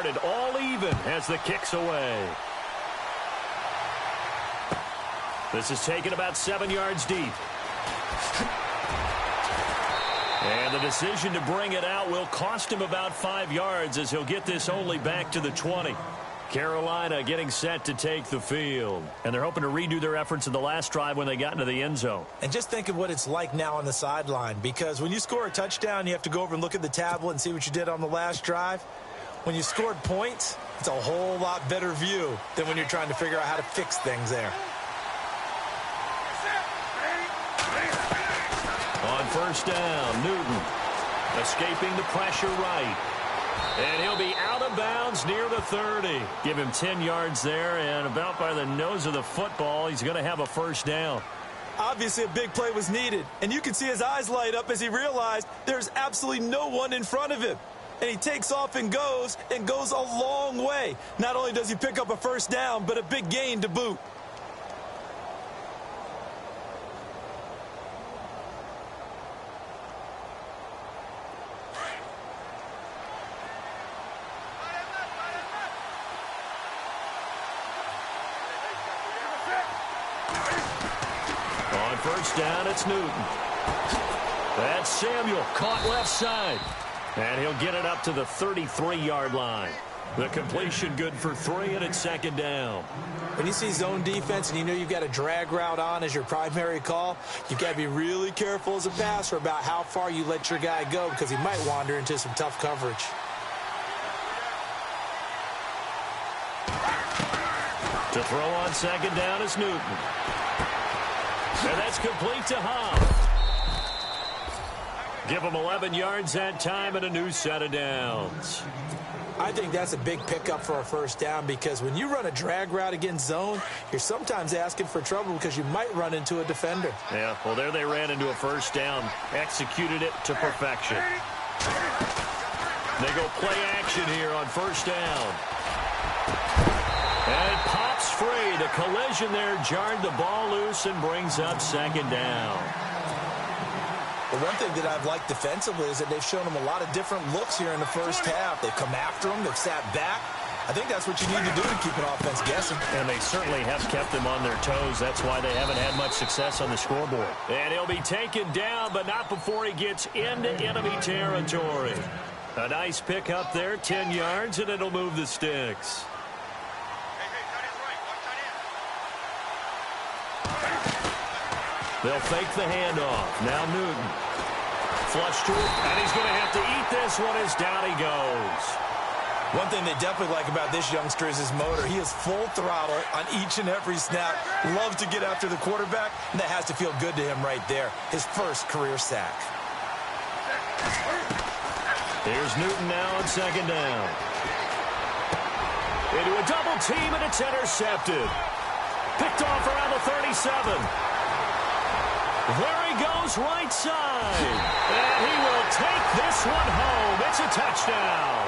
started all even as the kick's away. This is taken about 7 yards deep. And the decision to bring it out will cost him about 5 yards as he'll get this only back to the 20. Carolina getting set to take the field. And they're hoping to redo their efforts in the last drive when they got into the end zone. And just think of what it's like now on the sideline, because when you score a touchdown, you have to go over and look at the tablet and see what you did on the last drive. When you scored points, it's a whole lot better view than when you're trying to figure out how to fix things there. On first down, Newton escaping the pressure right. And he'll be out of bounds near the 30. Give him 10 yards there, and about by the nose of the football, he's going to have a first down. Obviously, a big play was needed, and you can see his eyes light up as he realized there's absolutely no one in front of him. And he takes off and goes a long way. Not only does he pick up a first down, but a big gain to boot. First down, it's Newton. That's Samuel, caught left side. And he'll get it up to the 33-yard line. The completion good for 3, and it's second down. When you see zone defense and you know you've got a drag route on as your primary call, you've got to be really careful as a passer about how far you let your guy go, because he might wander into some tough coverage. To throw on second down is Newton. And that's complete to Hall. Give him 11 yards that time and a new set of downs. I think that's a big pickup for a first down, because when you run a drag route against zone, you're sometimes asking for trouble because you might run into a defender. Yeah, well, there they ran into a first down, executed it to perfection. They go play action here on first down. And it pops free. The collision there jarred the ball loose and brings up second down. The one thing that I've liked defensively is that they've shown him a lot of different looks here in the first half. They've come after him. They've sat back. I think that's what you need to do to keep an offense guessing. And they certainly have kept them on their toes. That's why they haven't had much success on the scoreboard. And he'll be taken down, but not before he gets into enemy territory. A nice pickup there, 10 yards, and it'll move the sticks. They'll fake the handoff. Now Newton. Flush to it, and he's going to have to eat this one as down he goes. One thing they definitely like about this youngster is his motor. He is full throttle on each and every snap. Loves to get after the quarterback, and that has to feel good to him right there. His first career sack. Here's Newton now on second down. Into a double team, and it's intercepted. Picked off around the 37. There he goes, right side. And he will take this one home. It's a touchdown.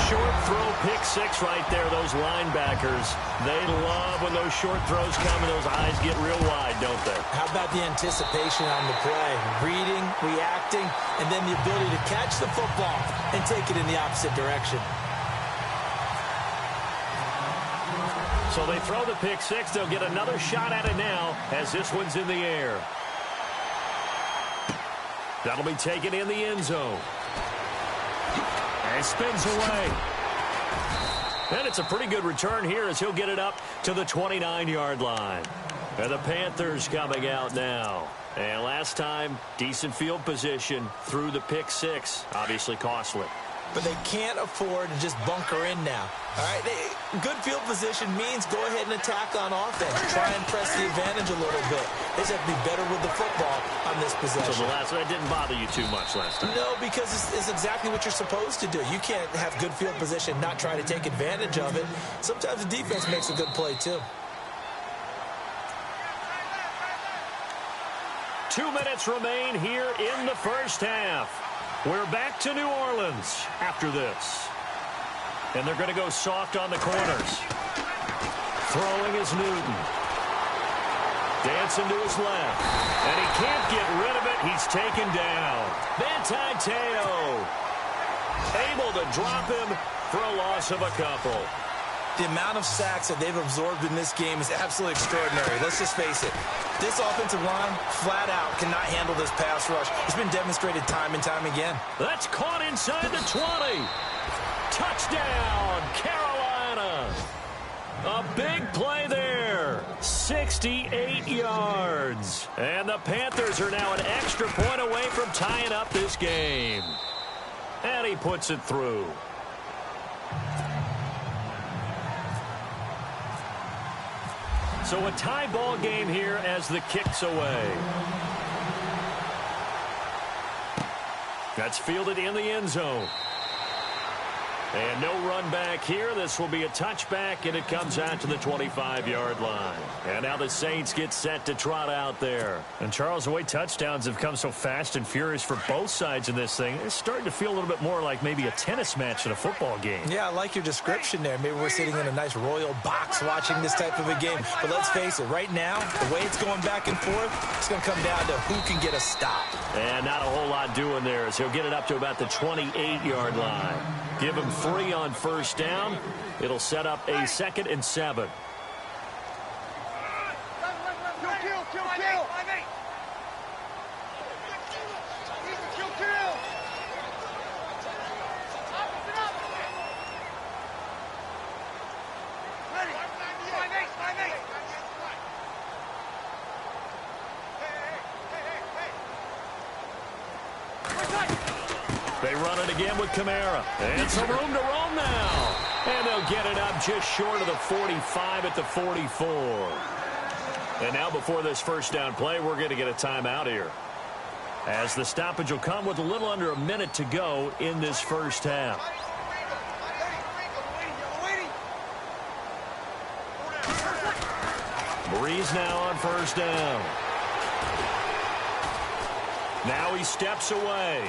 Short throw, pick six right there. Those linebackers, they love when those short throws come and those eyes get real wide, don't they? How about the anticipation on the play? Reading, reacting, and then the ability to catch the football and take it in the opposite direction. So they throw the pick six. They'll get another shot at it now as this one's in the air. That'll be taken in the end zone. And spins away. And it's a pretty good return here as he'll get it up to the 29-yard line. And the Panthers coming out now. And last time, decent field position through the pick six. Obviously costly. But they can't afford to just bunker in now. All right, good field position means go ahead and attack on offense. Try and press the advantage a little bit. They just have to be better with the football on this possession. So the last one didn't bother you too much last time? No, because it's exactly what you're supposed to do. You can't have good field position, not try to take advantage of it. Sometimes the defense makes a good play too. 2 minutes remain here in the first half. We're back to New Orleans after this. And they're going to go soft on the corners. Throwing is Newton. Dancing to his left. And he can't get rid of it. He's taken down. Manti Te'o. able to drop him for a loss of a couple. The amount of sacks that they've absorbed in this game is absolutely extraordinary. Let's just face it. This offensive line, flat out, cannot handle this pass rush. It's been demonstrated time and time again. That's caught inside the 20. Touchdown, Carolina. A big play there. 68 yards. And the Panthers are now an extra point away from tying up this game. And he puts it through. So a tie ball game here as the kick's away. That's fielded in the end zone. And no run back here. This will be a touchback, and it comes out to the 25-yard line. And now the Saints get set to trot out there. And, Charles, the way touchdowns have come so fast and furious for both sides in this thing, it's starting to feel a little bit more like maybe a tennis match in a football game. Yeah, I like your description there. Maybe we're sitting in a nice royal box watching this type of a game. But let's face it, right now, the way it's going back and forth, it's going to come down to who can get a stop. And not a whole lot doing there as he'll get it up to about the 28-yard line. Give him 3 on first down. It'll set up a 2nd and 7. They run it again with Kamara. And some room to roam now. And they'll get it up just short of the 45 at the 44. And now before this first down play, we're going to get a timeout here, as the stoppage will come with a little under a minute to go in this first half. Breeze now on first down. Now he steps away.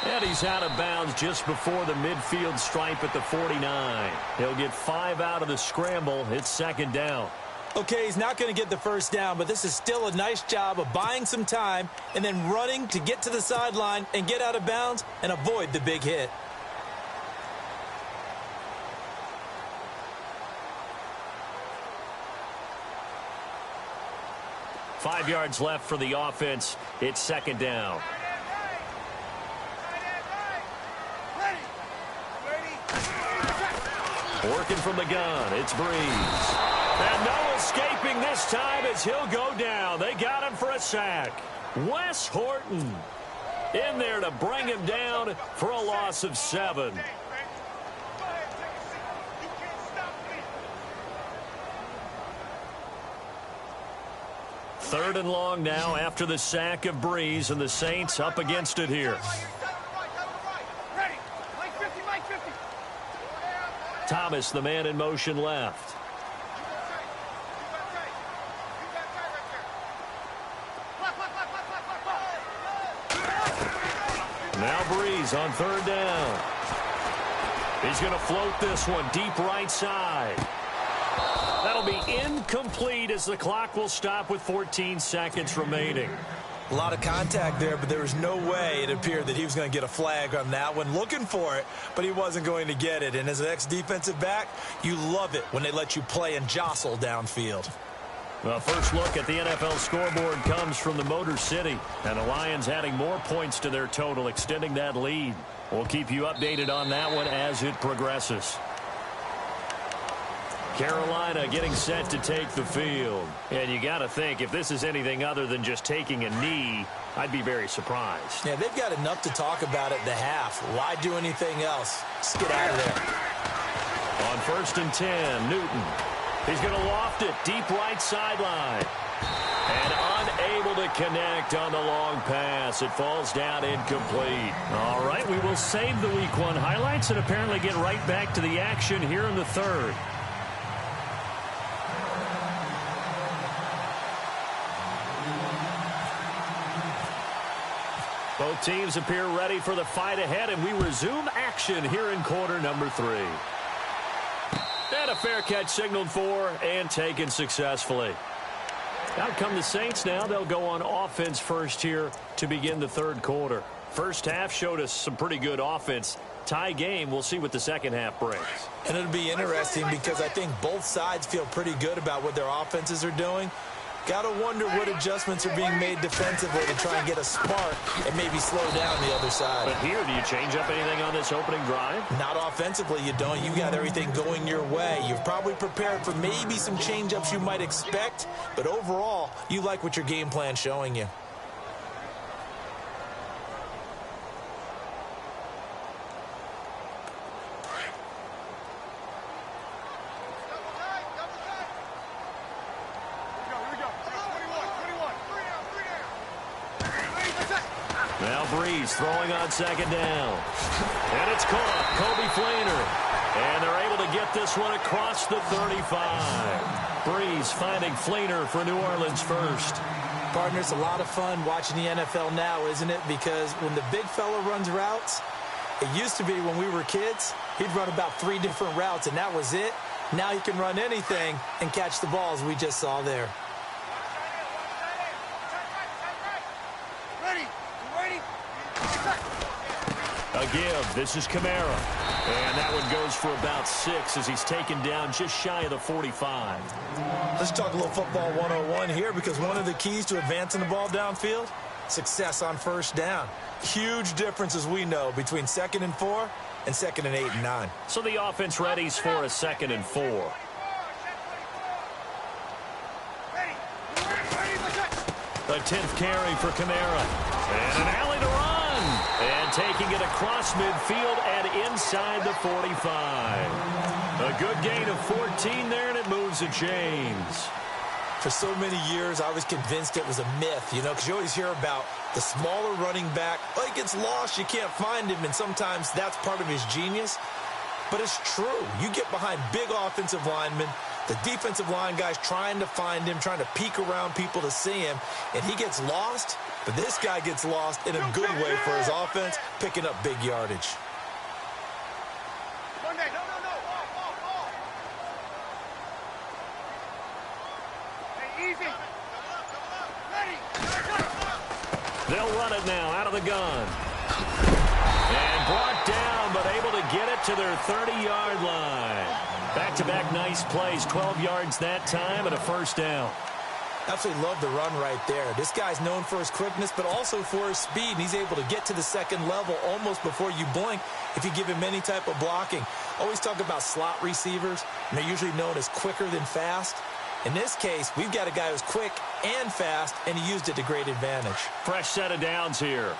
And he's out of bounds just before the midfield stripe at the 49. He'll get 5 out of the scramble. It's 2nd down. Okay, he's not going to get the first down, but this is still a nice job of buying some time and then running to get to the sideline and get out of bounds and avoid the big hit. Five yards left for the offense. It's 2nd down. Working from the gun, it's Breeze. And no escaping this time as he'll go down. They got him for a sack. Wes Horton in there to bring him down for a loss of 7. Third and long now after the sack of Breeze, and the Saints up against it here. Thomas, the man in motion left. Now Breeze on 3rd down. He's going to float this one deep right side. That'll be incomplete as the clock will stop with 14 seconds remaining. A lot of contact there, but there was no way it appeared that he was going to get a flag on that one. Looking for it, but he wasn't going to get it. And as an ex-defensive back, you love it when they let you play and jostle downfield. Well, first look at the NFL scoreboard comes from the Motor City, and the Lions adding more points to their total, extending that lead. We'll keep you updated on that one as it progresses. Carolina getting set to take the field. And you got to think, if this is anything other than just taking a knee, I'd be very surprised. Yeah, they've got enough to talk about at the half. Why do anything else? Just get out of there. On 1st and 10, Newton. He's going to loft it deep right sideline. And unable to connect on the long pass. It falls down incomplete. All right, we will save the Week 1 highlights and apparently get right back to the action here in the 3rd. Both teams appear ready for the fight ahead, and we resume action here in quarter number 3. And a fair catch signaled for and taken successfully. Out come the Saints now. They'll go on offense first here to begin the 3rd quarter. First half showed us some pretty good offense. tie game. We'll see what the second half brings. And it'll be interesting because I think both sides feel pretty good about what their offenses are doing. Got to wonder what adjustments are being made defensively to try and get a spark and maybe slow down the other side. But here, do you change up anything on this opening drive? Not offensively, you don't. You got everything going your way. You've probably prepared for maybe some change-ups you might expect, but overall, you like what your game plan's showing you. Throwing on second down. And it's caught. Kobe Fleener. And they're able to get this one across the 35. Breeze finding Fleener for New Orleans first. Partner, it's a lot of fun watching the NFL now, isn't it? Because when the big fella runs routes, it used to be when we were kids, he'd run about 3 different routes, and that was it. Now he can run anything and catch the balls we just saw there. A give. This is Kamara. And that one goes for about 6 as he's taken down just shy of the 45. Let's talk a little football 101 here, because one of the keys to advancing the ball downfield, success on first down. Huge difference, as we know, between 2nd and 4 and 2nd and 8 and 9. So the offense readies for a 2nd and 4. The 10th carry for Kamara. And an alley to run. And taking it across midfield and inside the 45. A good gain of 14 there, and it moves the chains. For so many years, I was convinced it was a myth, you know, because you always hear about the smaller running back. Oh, he gets lost, you can't find him, and sometimes that's part of his genius. But it's true. You get behind big offensive linemen, the defensive line guy's trying to find him, trying to peek around people to see him, and he gets lost. But this guy gets lost in a good way for his offense, picking up big yardage. They'll run it now out of the gun. And brought down, but able to get it to their 30-yard line. Back-to-back nice plays, 12 yards that time and a first down. Absolutely love the run right there. This guy's known for his quickness, but also for his speed, and he's able to get to the second level almost before you blink if you give him any type of blocking. Always talk about slot receivers, and they're usually known as quicker than fast. In this case, we've got a guy who's quick and fast, and he used it to great advantage. Fresh set of downs here.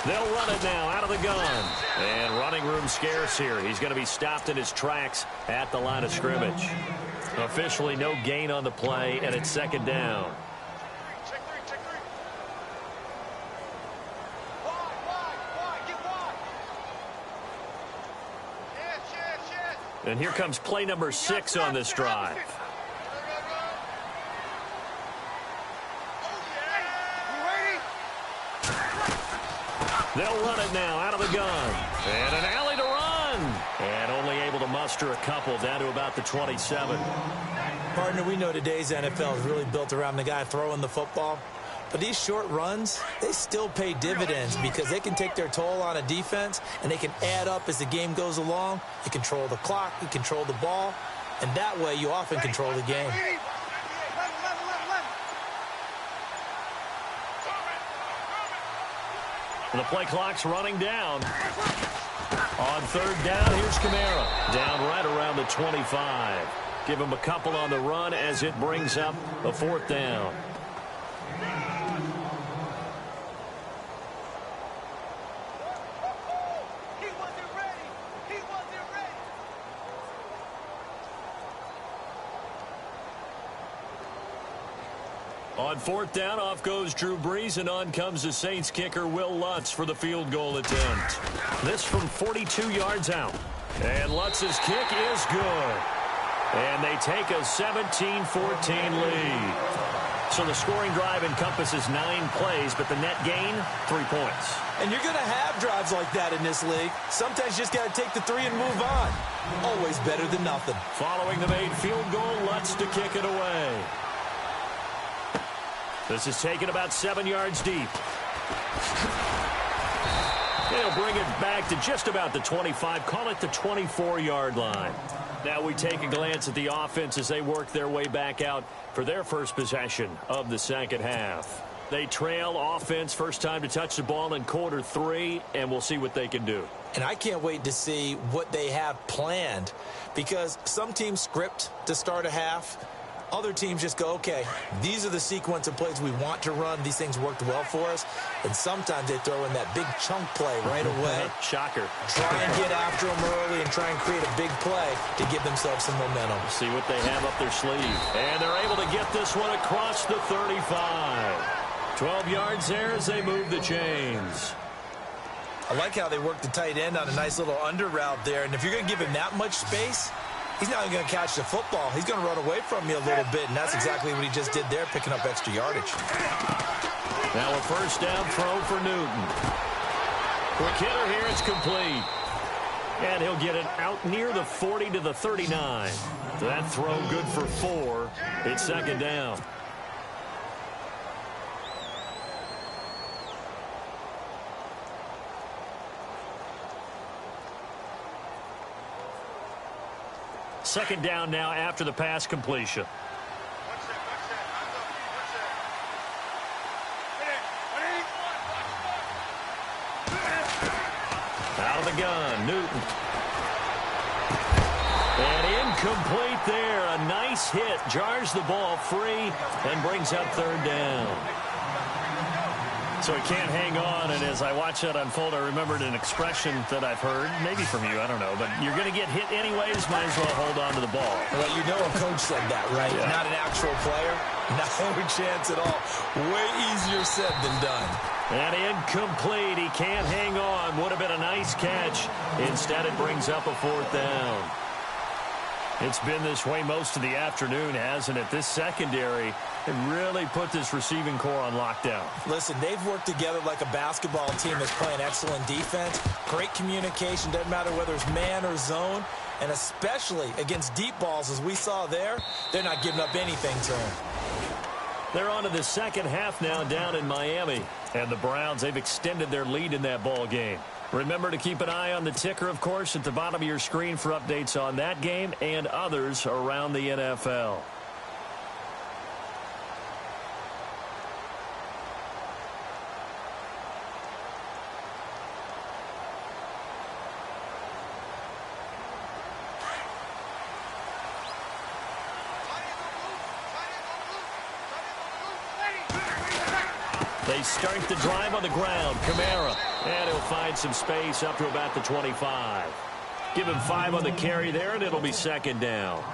They'll run it now out of the gun. And running room scarce here. He's going to be stopped in his tracks at the line of scrimmage. Officially no gain on the play, and it's second down. And here comes play number 6 on this drive. They'll run it now out of the gun. And an alley to run. And only able to muster a couple down to about the 27. Partner, we know today's NFL is really built around the guy throwing the football. But these short runs, they still pay dividends because they can take their toll on a defense, and they can add up as the game goes along. You control the clock, you control the ball, and that way you often control the game. And the play clock's running down. On third down, here's Kamara. Down right around the 25. Give him a couple on the run as it brings up a 4th down. On 4th down, off goes Drew Brees, and on comes the Saints kicker, Will Lutz, for the field goal attempt. This from 42 yards out. And Lutz's kick is good. And they take a 17-14 lead. So the scoring drive encompasses 9 plays, but the net gain, 3 points. And you're going to have drives like that in this league. Sometimes you just got to take the 3 and move on. Always better than nothing. Following the made field goal, Lutz to kick it away. This is taken about 7 yards deep. They'll bring it back to just about the 25, call it the 24-yard line. Now we take a glance at the offense as they work their way back out for their first possession of the second half. They trail offense, first time to touch the ball in quarter 3, and we'll see what they can do. And I can't wait to see what they have planned, because some teams script to start a half. Other teams just go, okay, these are the sequence of plays we want to run. These things worked well for us. And sometimes they throw in that big chunk play right away. Shocker. Try and get after them early and try and create a big play to give themselves some momentum. See what they have up their sleeve. And they're able to get this one across the 35. 12 yards there as they move the chains. I like how they work the tight end on a nice little under route there. And if you're going to give him that much space, he's not even going to catch the football. He's going to run away from you a little bit, and that's exactly what he just did there, picking up extra yardage. Now a first down throw for Newton. Quick hitter here, it's complete. And he'll get it out near the 40 to the 39. That throw good for 4. It's second down. Second down now after the pass completion. Out of the gun, Newton. And incomplete there. A nice hit. Jars the ball free and brings up third down. So he can't hang on, and as I watch that unfold, I remembered an expression that I've heard, maybe from you, I don't know, but you're going to get hit anyways, might as well hold on to the ball. Well, you know a coach said that, right? Yeah. Not an actual player. No chance at all. Way easier said than done. And incomplete. He can't hang on. Would have been a nice catch. Instead, it brings up a fourth down. It's been this way most of the afternoon, hasn't it? This secondary really put this receiving core on lockdown. Listen, they've worked together like a basketball team that's playing excellent defense. Great communication. Doesn't matter whether it's man or zone. And especially against deep balls, as we saw there, they're not giving up anything to them. They're on to the second half now down in Miami. And the Browns, they've extended their lead in that ball game. Remember to keep an eye on the ticker, of course, at the bottom of your screen for updates on that game and others around the NFL. They start the drive on the ground. Kamara. And he'll find some space up to about the 25. Give him 5 on the carry there, and it'll be second down.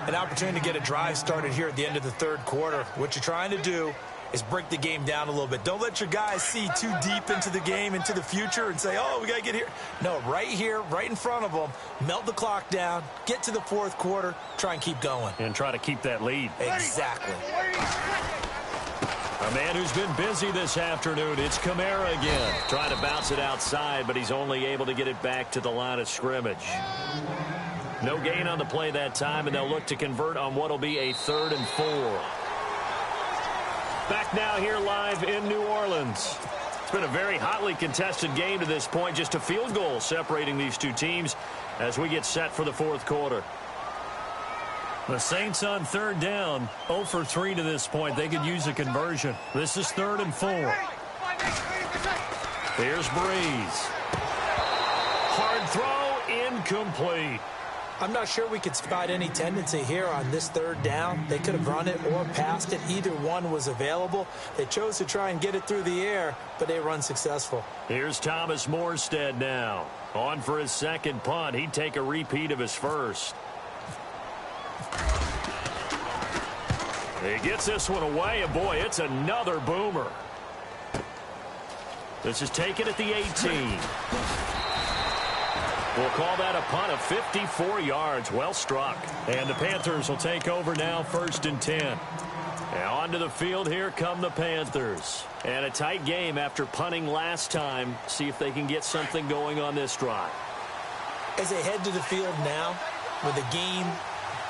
An opportunity to get a drive started here at the end of the third quarter. What you're trying to do is break the game down a little bit. Don't let your guys see too deep into the game, into the future, and say, oh, we got to get here. No, right here, right in front of them, melt the clock down, get to the fourth quarter, try and keep going. And try to keep that lead. Exactly. A man who's been busy this afternoon, it's Kamara again. Trying to bounce it outside, but he's only able to get it back to the line of scrimmage. No gain on the play that time, and they'll look to convert on what will be a 3rd and 4. Back now here live in New Orleans. It's been a very hotly contested game to this point. Just a field goal separating these two teams as we get set for the fourth quarter. The Saints on third down, 0 for 3 to this point. They could use a conversion. This is 3rd and 4. Here's Breeze. Hard throw, incomplete. I'm not sure we could spot any tendency here on this third down. They could have run it or passed it. Either one was available. They chose to try and get it through the air, but they were unsuccessful. Here's Thomas Morstead now. On for his second punt. He'd take a repeat of his first. He gets this one away, and boy, it's another boomer. This is taken at the 18. We'll call that a punt of 54 yards. Well struck. And the Panthers will take over now, 1st and 10. Now onto the field, here come the Panthers. And a tight game after punting last time. See if they can get something going on this drive. As they head to the field now, with the game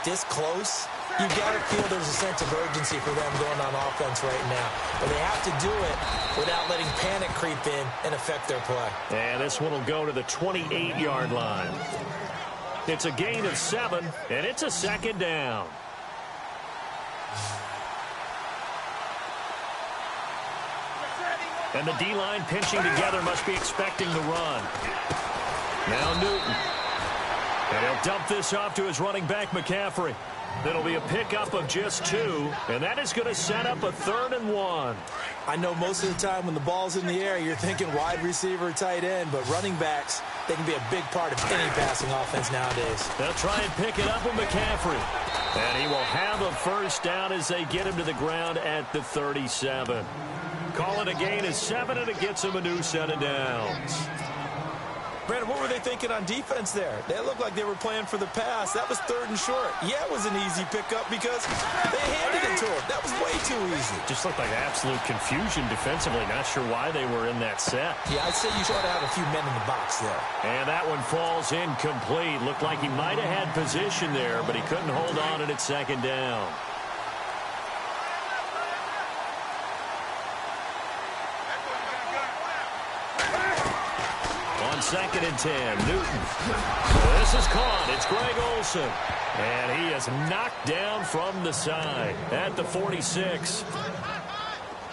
this close, you got to feel there's a sense of urgency for them going on offense right now. But they have to do it without letting panic creep in and affect their play. And this one will go to the 28-yard line. It's a gain of 7, and it's a second down. And the D-line pinching together must be expecting the run. Now Newton. And he'll dump this off to his running back, McCaffrey. It'll be a pickup of just 2, and that is going to set up a 3rd and 1. I know most of the time when the ball's in the air, you're thinking wide receiver, tight end, but running backs, they can be a big part of any passing offense nowadays. They'll try and pick it up with McCaffrey. And he will have a first down as they get him to the ground at the 37. Call it a gain of 7, and it gets him a new set of downs. Brandon, what were they thinking on defense there? They looked like they were playing for the pass. That was 3rd and short. Yeah, it was an easy pickup because they handed it to him. That was way too easy. Just looked like absolute confusion defensively. Not sure why they were in that set. Yeah, I'd say you ought to have a few men in the box there. And that one falls incomplete. Looked like he might have had position there, but he couldn't hold on at 2nd down. On 2nd and 10, Newton. This is caught. It's Greg Olsen. And he is knocked down from the side at the 46.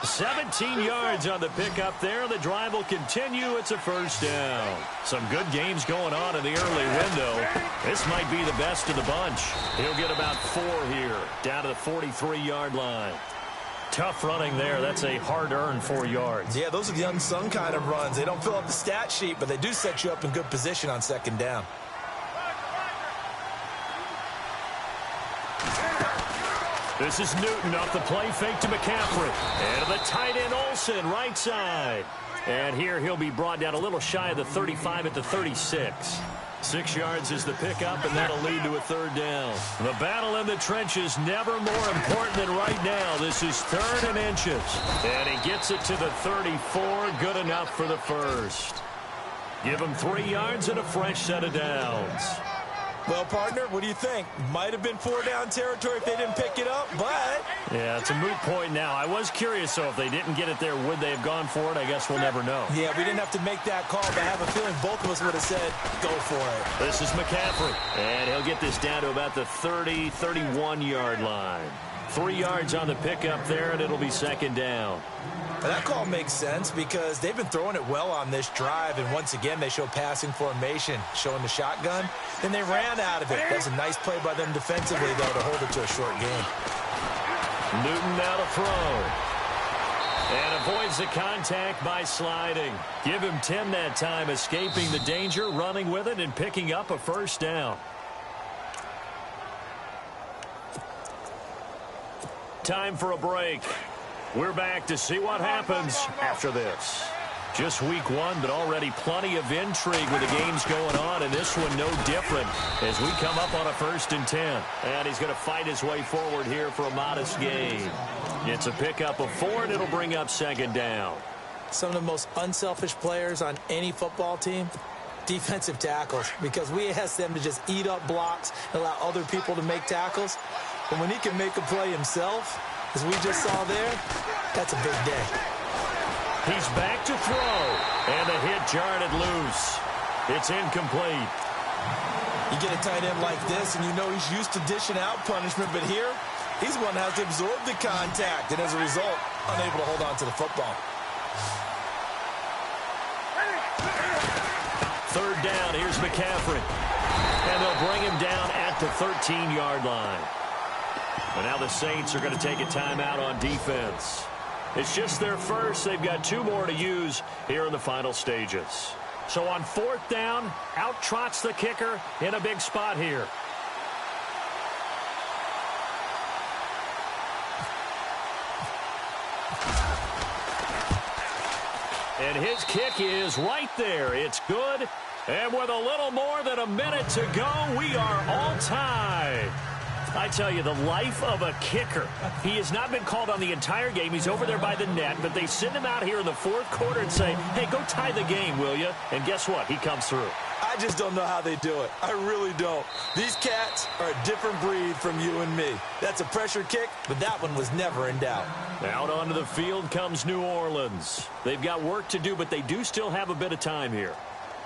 17 yards on the pickup there. The drive will continue. It's a first down. Some good games going on in the early window. This might be the best of the bunch. He'll get about 4 here, down to the 43-yard line. Tough running there. That's a hard-earned 4 yards. Yeah, those are the unsung kind of runs. They don't fill up the stat sheet, but they do set you up in good position on 2nd down. This is Newton off the play fake to McCaffrey. And to the tight end Olsen, right side. And here he'll be brought down a little shy of the 35 at the 36. 6 yards is the pickup, and that'll lead to a 3rd down. The battle in the trenches never more important than right now. This is 3rd and inches. And he gets it to the 34. Good enough for the first. Give him 3 yards and a fresh set of downs. Well, partner, what do you think? Might have been 4-down territory if they didn't pick it up, but... Yeah, it's a moot point now. I was curious, though, if they didn't get it there, would they have gone for it? I guess we'll never know. Yeah, we didn't have to make that call, but I have a feeling both of us would have said, go for it. This is McCaffrey, and he'll get this down to about the 30, 31-yard line. 3 yards on the pickup there, and it'll be 2nd down. Well, that call makes sense because they've been throwing it well on this drive, and once again, they show passing formation, showing the shotgun, and they ran out of it. That's a nice play by them defensively, though, to hold it to a short game. Newton now to throw. And avoids the contact by sliding. Give him 10 that time, escaping the danger, running with it, and picking up a first down. Time for a break. We're back to see what happens after this. Just week 1, but already plenty of intrigue with the games going on, and this one no different as we come up on a 1st and 10. And he's going to fight his way forward here for a modest gain. It's a pickup of 4, and it'll bring up 2nd down. Some of the most unselfish players on any football team, defensive tackles, because we ask them to just eat up blocks and allow other people to make tackles. But when he can make a play himself, as we just saw there, that's a big day. He's back to throw, and the hit jarred it loose. It's incomplete. You get a tight end like this, and you know he's used to dishing out punishment, but here, he's the one that has to absorb the contact, and as a result, unable to hold on to the football. 3rd down, here's McCaffrey. And they'll bring him down at the 13-yard line. And now the Saints are going to take a timeout on defense. It's just their first. They've got 2 more to use here in the final stages. So on 4th down, out trots the kicker in a big spot here. And his kick is right there. It's good. And with a little more than a minute to go, we are all tied. I tell you, the life of a kicker. He has not been called on the entire game. He's over there by the net, but they send him out here in the fourth quarter and say, hey, go tie the game, will you? And guess what? He comes through. I just don't know how they do it. I really don't. These cats are a different breed from you and me. That's a pressure kick, but that one was never in doubt. Out onto the field comes New Orleans. They've got work to do, but they do still have a bit of time here.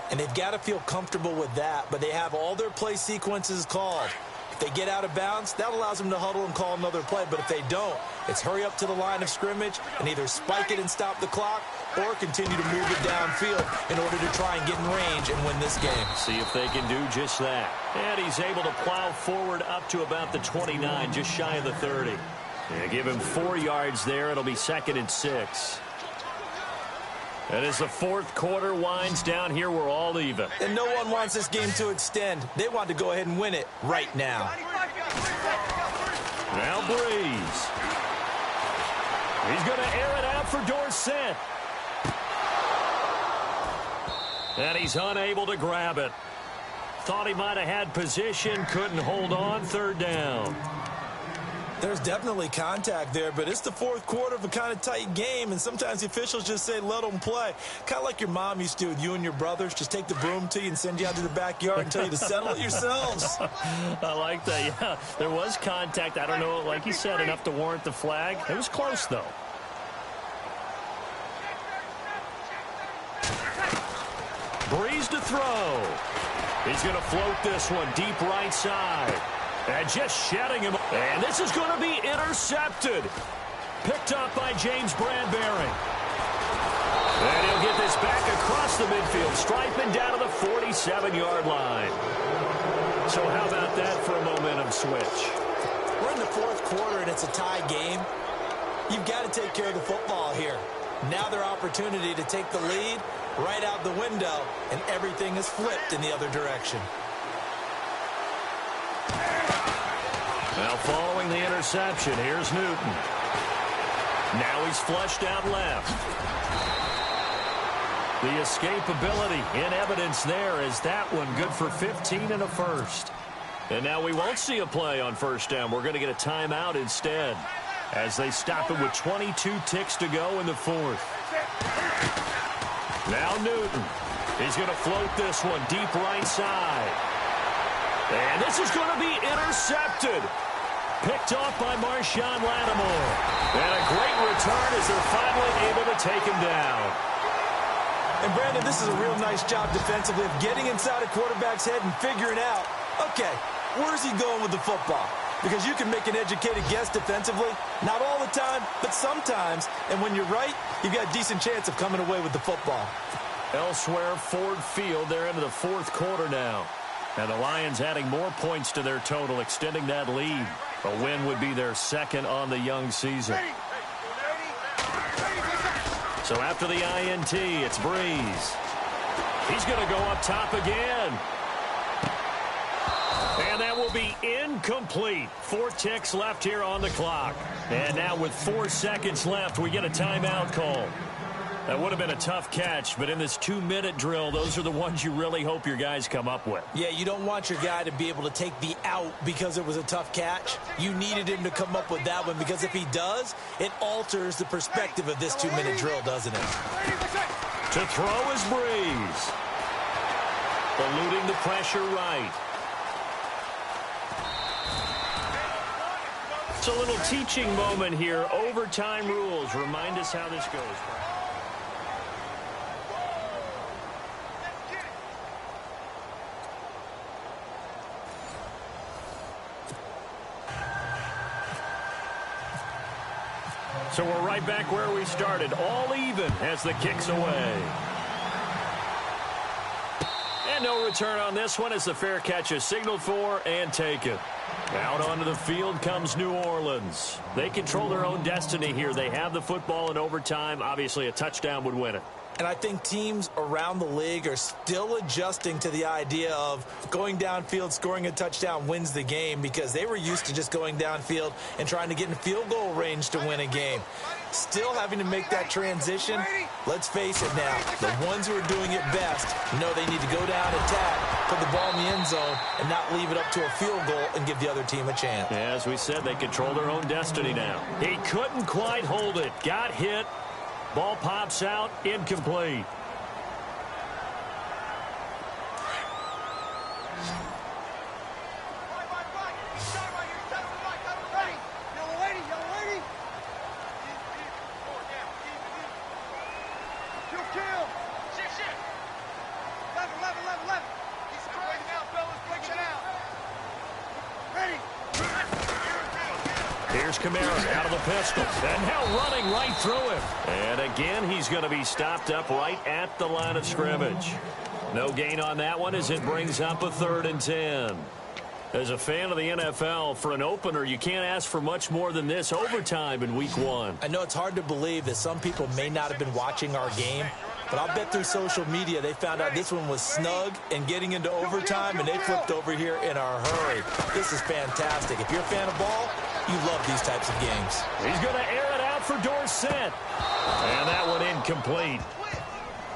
And they've got to feel comfortable with that, but they have all their play sequences called. If they get out of bounds, that allows them to huddle and call another play. But if they don't, it's hurry up to the line of scrimmage and either spike it and stop the clock or continue to move it downfield in order to try and get in range and win this game. See if they can do just that. And he's able to plow forward up to about the 29, just shy of the 30. Yeah, give him 4 yards there. It'll be 2nd and 6. And as the fourth quarter winds down here, we're all even. And no one wants this game to extend. They want to go ahead and win it right now. Now Breeze. He's going to air it out for Dorsett. And he's unable to grab it. Thought he might have had position, couldn't hold on, 3rd down. There's definitely contact there, but it's the fourth quarter of a kind of tight game, and sometimes the officials just say, let them play. Kind of like your mom used to with you and your brothers. Just take the broom to you and send you out to the backyard and tell you to settle it yourselves. I like that, yeah. There was contact. I don't know, like you said, enough to warrant the flag. It was close, though. Breeze to throw. He's going to float this one deep right side. And just shedding him. And this is going to be intercepted. Picked up by James Bradbury. And he'll get this back across the midfield, striping down to the 47-yard line. So how about that for a momentum switch? We're in the fourth quarter, and it's a tie game. You've got to take care of the football here. Now their opportunity to take the lead right out the window, and everything is flipped in the other direction. Now following the interception, here's Newton. Now he's flushed out left. The escapability in evidence there is that one good for 15 and a first. And now we won't see a play on 1st down. We're going to get a timeout instead as they stop it with 22 ticks to go in the 4th. Now Newton. He's going to float this one deep right side. And this is going to be intercepted. Picked off by Marshawn Lattimore. And a great return as they're finally able to take him down. And Brandon, this is a real nice job defensively of getting inside a quarterback's head and figuring out, okay, where's he going with the football? Because you can make an educated guess defensively. Not all the time, but sometimes. And when you're right, you've got a decent chance of coming away with the football. Elsewhere, Ford Field, they're into the fourth quarter now. And the Lions adding more points to their total, extending that lead. A win would be their 2nd on the young season. So after the INT, it's Breeze. He's going to go up top again. And that will be incomplete. 4 ticks left here on the clock. And now with 4 seconds left, we get a timeout call. That would have been a tough catch, but in this 2-minute drill, those are the ones you really hope your guys come up with. Yeah, you don't want your guy to be able to take the out because it was a tough catch. You needed him to come up with that one because if he does, it alters the perspective of this 2-minute drill, doesn't it? To throw is Breeze. Eluding the pressure right. It's a little teaching moment here. Overtime rules. Remind us how this goes. So we're right back where we started, all even as the kick's away. And no return on this one as the fair catch is signaled for and taken. Out onto the field comes New Orleans. They control their own destiny here. They have the football in overtime. Obviously, a touchdown would win it. And I think teams around the league are still adjusting to the idea of going downfield, scoring a touchdown wins the game because they were used to just going downfield and trying to get in field goal range to win a game. Still having to make that transition. Let's face it now, the ones who are doing it best know they need to go down, attack, put the ball in the end zone, and not leave it up to a field goal and give the other team a chance. Yeah, as we said, they control their own destiny now. He couldn't quite hold it. Got hit. Ball pops out. Incomplete. Here's Kamara out of the pistol. And now running right through him. And again, he's going to be stopped up right at the line of scrimmage. No gain on that one as it brings up a 3rd and 10. As a fan of the NFL, for an opener, you can't ask for much more than this overtime in week 1. I know it's hard to believe that some people may not have been watching our game, but I'll bet through social media they found out this one was snug and getting into overtime, and they flipped over here in a hurry. This is fantastic. If you're a fan of ball, you love these types of games. He's going to air it out for Dorsett. And that one incomplete.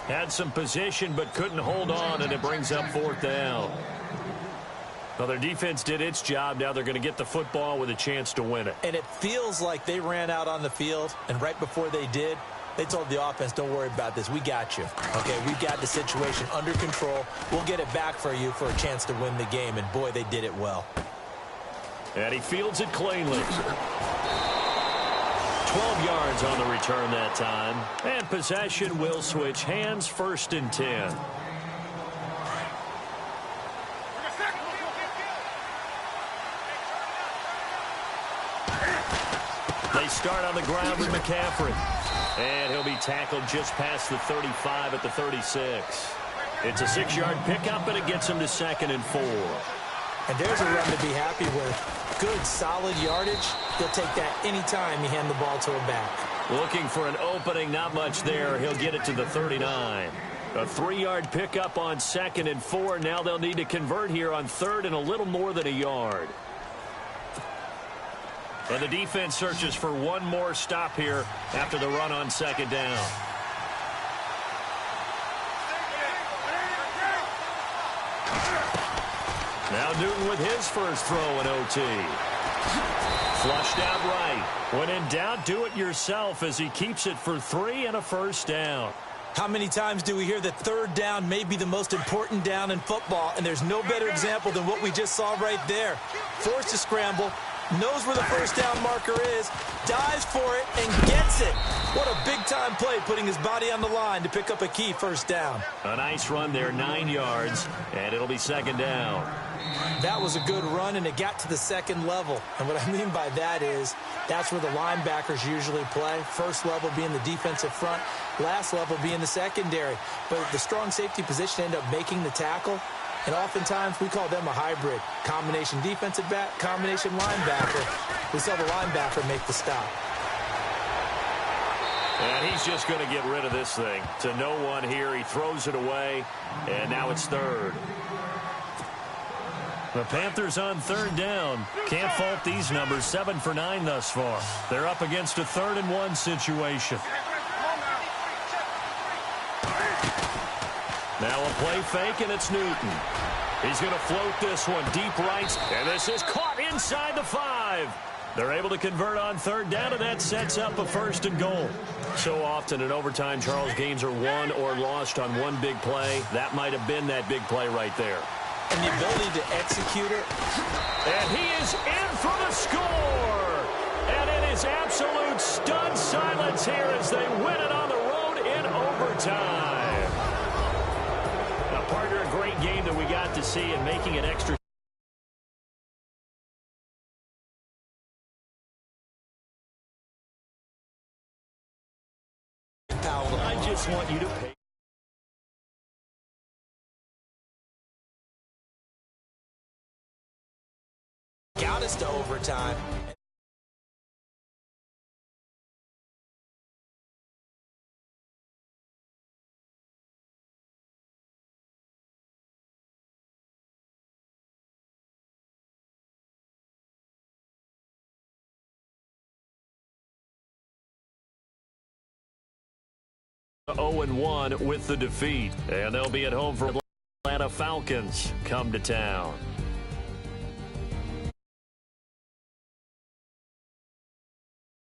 Had some position but couldn't hold on, and it brings up 4th down. Well, their defense did its job. Now they're going to get the football with a chance to win it. And it feels like they ran out on the field, and right before they did, they told the offense, don't worry about this. We got you. Okay, we've got the situation under control. We'll get it back for you for a chance to win the game. And, boy, they did it well. And he fields it cleanly. 12 yards on the return that time. And possession will switch hands. 1st and 10. They start on the ground with McCaffrey. And he'll be tackled just past the 35 at the 36. It's a 6-yard pickup, and it gets him to 2nd and 4. And there's a run to be happy with. Good, solid yardage. He'll take that anytime you hand the ball to a back. Looking for an opening, not much there. He'll get it to the 39. A 3-yard pickup on 2nd and 4. Now they'll need to convert here on 3rd and a little more than a yard. And the defense searches for one more stop here after the run on 2nd down. Now Newton with his first throw in OT. Flushed out right. When in doubt, do it yourself as he keeps it for 3 and a 1st down. How many times do we hear that 3rd down may be the most important down in football, and there's no better example than what we just saw right there. Forced to scramble, knows where the 1st down marker is, dives for it, and gets it. What a big-time play, putting his body on the line to pick up a key 1st down. A nice run there, 9 yards, and it'll be 2nd down. That was a good run, and it got to the 2nd level. And what I mean by that is that's where the linebackers usually play. 1st level being the defensive front, last level being the secondary. But the strong safety position ended up making the tackle. And oftentimes we call them a hybrid. Combination defensive back, combination linebacker. We saw the linebacker make the stop. And he's just going to get rid of this thing. To no one here. He throws it away. And now it's 3rd. The Panthers on 3rd down. Can't fault these numbers. 7 for 9 thus far. They're up against a 3rd and 1 situation. Now a play fake, and it's Newton. He's going to float this one deep right, and this is caught inside the 5. They're able to convert on 3rd down, and that sets up a 1st and goal. So often in overtime, Charles, games are won or lost on one big play. That might have been that big play right there. And the ability to execute it. And he is in for the score. And it is absolute stunned silence here as they win it on the road in overtime. A partner, a great game that we got to see, and making it extra. I just want you to pay. Got us to overtime. Oh, 0-1 with the defeat, and they'll be at home for Atlanta Falcons come to town.